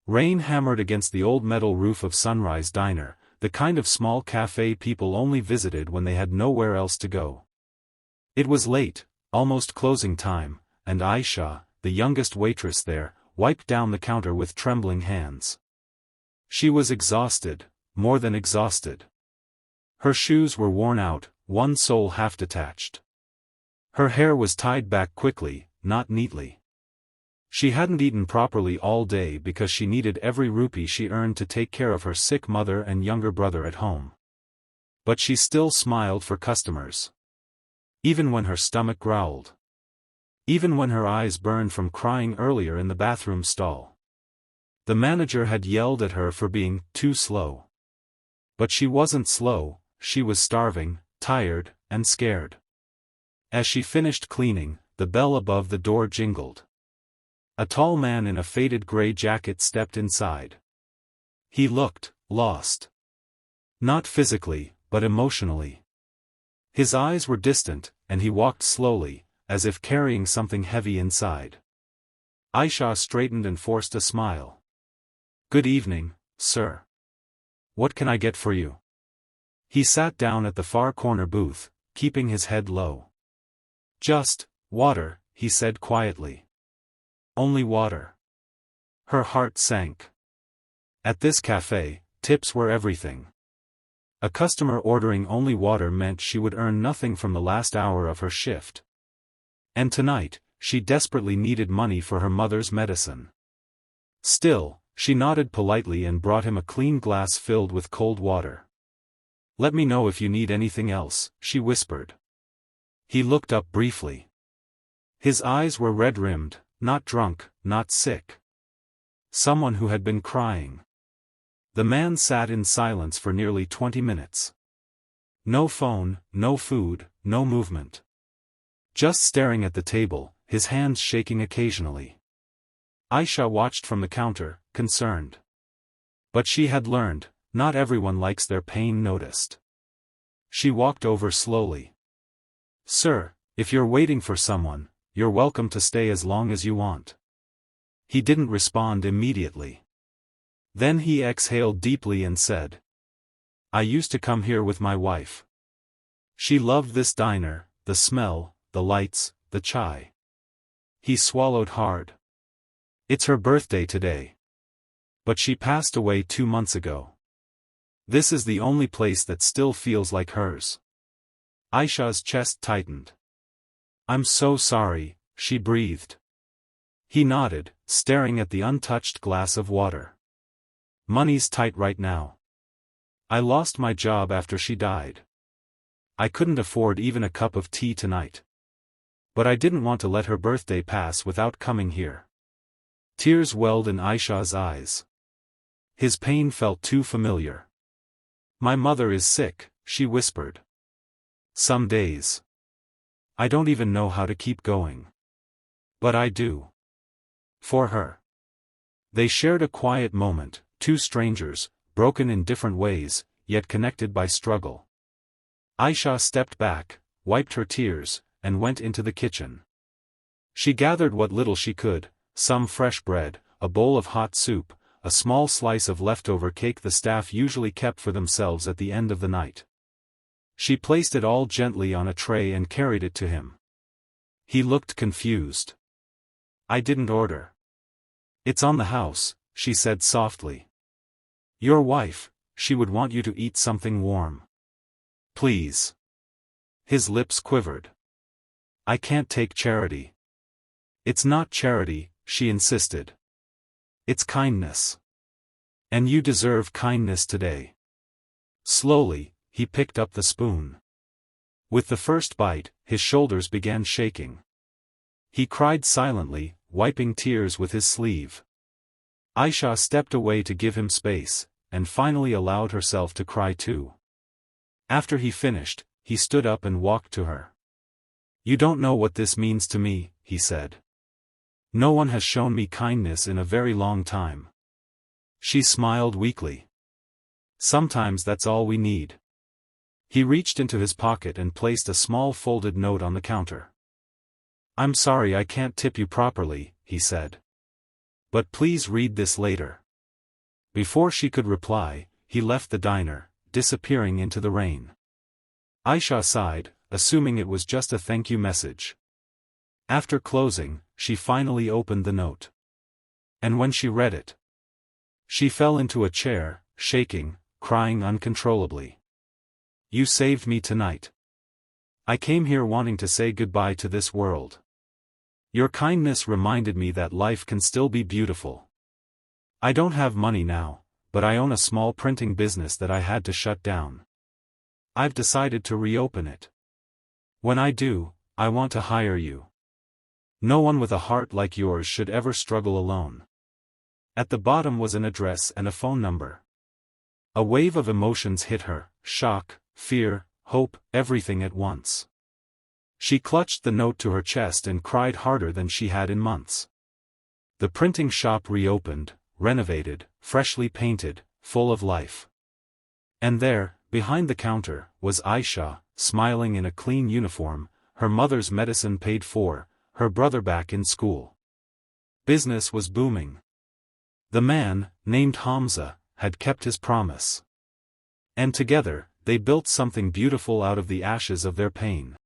Rain hammered against the old metal roof of Sunrise Diner, the kind of small cafe people only visited when they had nowhere else to go. It was late, almost closing time, and Aisha, the youngest waitress there, wiped down the counter with trembling hands. She was exhausted, more than exhausted. Her shoes were worn out, one sole half detached. Her hair was tied back quickly, not neatly. She hadn't eaten properly all day because she needed every rupee she earned to take care of her sick mother and younger brother at home. But she still smiled for customers. Even when her stomach growled. Even when her eyes burned from crying earlier in the bathroom stall. The manager had yelled at her for being too slow. But she wasn't slow, she was starving, tired, and scared. As she finished cleaning, the bell above the door jingled. A tall man in a faded gray jacket stepped inside. He looked lost. Not physically, but emotionally. His eyes were distant, and he walked slowly, as if carrying something heavy inside. Aisha straightened and forced a smile. "Good evening, sir. What can I get for you?" He sat down at the far corner booth, keeping his head low. "Just water," he said quietly. "Only water." Her heart sank. At this cafe, tips were everything. A customer ordering only water meant she would earn nothing from the last hour of her shift. And tonight, she desperately needed money for her mother's medicine. Still, she nodded politely and brought him a clean glass filled with cold water. "Let me know if you need anything else," she whispered. He looked up briefly. His eyes were red-rimmed, not drunk, not sick. Someone who had been crying. The man sat in silence for nearly 20 minutes. No phone, no food, no movement. Just staring at the table, his hands shaking occasionally. Aisha watched from the counter, concerned. But she had learned, not everyone likes their pain noticed. She walked over slowly. "Sir, if you're waiting for someone, you're welcome to stay as long as you want." He didn't respond immediately. Then he exhaled deeply and said, "I used to come here with my wife. She loved this diner, the smell, the lights, the chai." He swallowed hard. "It's her birthday today. But she passed away 2 months ago. This is the only place that still feels like hers." Aisha's chest tightened. "I'm so sorry," she breathed. He nodded, staring at the untouched glass of water. "Money's tight right now. I lost my job after she died. I couldn't afford even a cup of tea tonight. But I didn't want to let her birthday pass without coming here." Tears welled in Aisha's eyes. His pain felt too familiar. "My mother is sick," she whispered. "Some days. I don't even know how to keep going. But I do. For her." They shared a quiet moment, two strangers, broken in different ways, yet connected by struggle. Aisha stepped back, wiped her tears, and went into the kitchen. She gathered what little she could, some fresh bread, a bowl of hot soup, a small slice of leftover cake the staff usually kept for themselves at the end of the night. She placed it all gently on a tray and carried it to him. He looked confused. "I didn't order." "It's on the house," she said softly. "Your wife, she would want you to eat something warm. Please." His lips quivered. "I can't take charity." "It's not charity," she insisted. "It's kindness. And you deserve kindness today." Slowly, he picked up the spoon. With the first bite, his shoulders began shaking. He cried silently, wiping tears with his sleeve. Aisha stepped away to give him space, and finally allowed herself to cry too. After he finished, he stood up and walked to her. "You don't know what this means to me," he said. "No one has shown me kindness in a very long time." She smiled weakly. "Sometimes that's all we need." He reached into his pocket and placed a small folded note on the counter. "I'm sorry I can't tip you properly," he said. "But please read this later." Before she could reply, he left the diner, disappearing into the rain. Aisha sighed, assuming it was just a thank you message. After closing, she finally opened the note. And when she read it, she fell into a chair, shaking, crying uncontrollably. You saved me tonight. I came here wanting to say goodbye to this world. Your kindness reminded me that life can still be beautiful. I don't have money now, but I own a small printing business that I had to shut down. I've decided to reopen it. When I do, I want to hire you. No one with a heart like yours should ever struggle alone. At the bottom was an address and a phone number. A wave of emotions hit her, shock, fear, hope, everything at once. She clutched the note to her chest and cried harder than she had in months. The printing shop reopened, renovated, freshly painted, full of life. And there, behind the counter, was Aisha, smiling in a clean uniform, her mother's medicine paid for, her brother back in school. Business was booming. The man, named Hamza, had kept his promise. And together, they built something beautiful out of the ashes of their pain.